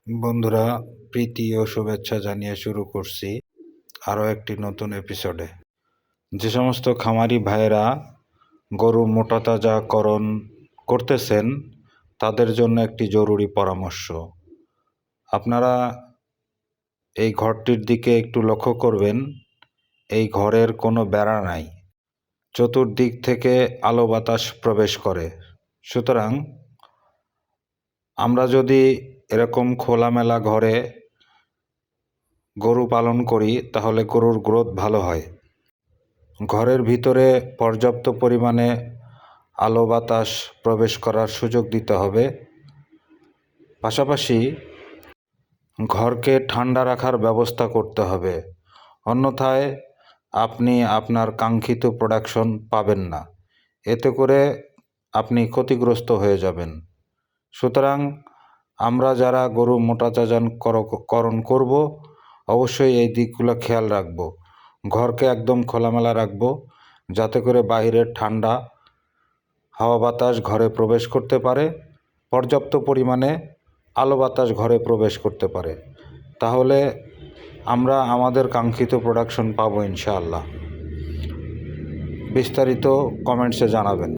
বন্ধুরা, প্রীতি ও শুভেচ্ছা জানিয়ে শুরু করছি আরও একটি নতুন এপিসোডে। যে সমস্ত খামারি ভাইয়েরা গরু মোটাতাজাকরণ করতেছেন তাদের জন্য একটি জরুরি পরামর্শ। আপনারা এই ঘরটির দিকে একটু লক্ষ্য করবেন। এই ঘরের কোনো বেড়া নাই, চতুর্দিক থেকে আলো বাতাস প্রবেশ করে। সুতরাং আমরা যদি এরকম খোলামেলা ঘরে গরু পালন করি তাহলে গরুর গ্রোথ ভালো হয়। ঘরের ভিতরে পর্যাপ্ত পরিমাণে আলো বাতাস প্রবেশ করার সুযোগ দিতে হবে। পাশাপাশি ঘরকে ঠান্ডা রাখার ব্যবস্থা করতে হবে, অন্যথায় আপনি আপনার কাঙ্ক্ষিত প্রোডাকশন পাবেন না। এতে করে আপনি ক্ষতিগ্রস্ত হয়ে যাবেন। সুতরাং আমরা যারা গরু মোটাতাজাকরণ করব অবশ্যই এই দিকগুলো খেয়াল রাখব। ঘরকে একদম খোলামেলা রাখব যাতে করে বাইরের ঠান্ডা হাওয়া বাতাস ঘরে প্রবেশ করতে পারে, পর্যাপ্ত পরিমাণে আলো বাতাস ঘরে প্রবেশ করতে পারে। তাহলে আমরা আমাদের কাঙ্ক্ষিত প্রোডাকশন পাবো ইনশাআল্লাহ। বিস্তারিত কমেন্টসে জানাবেন।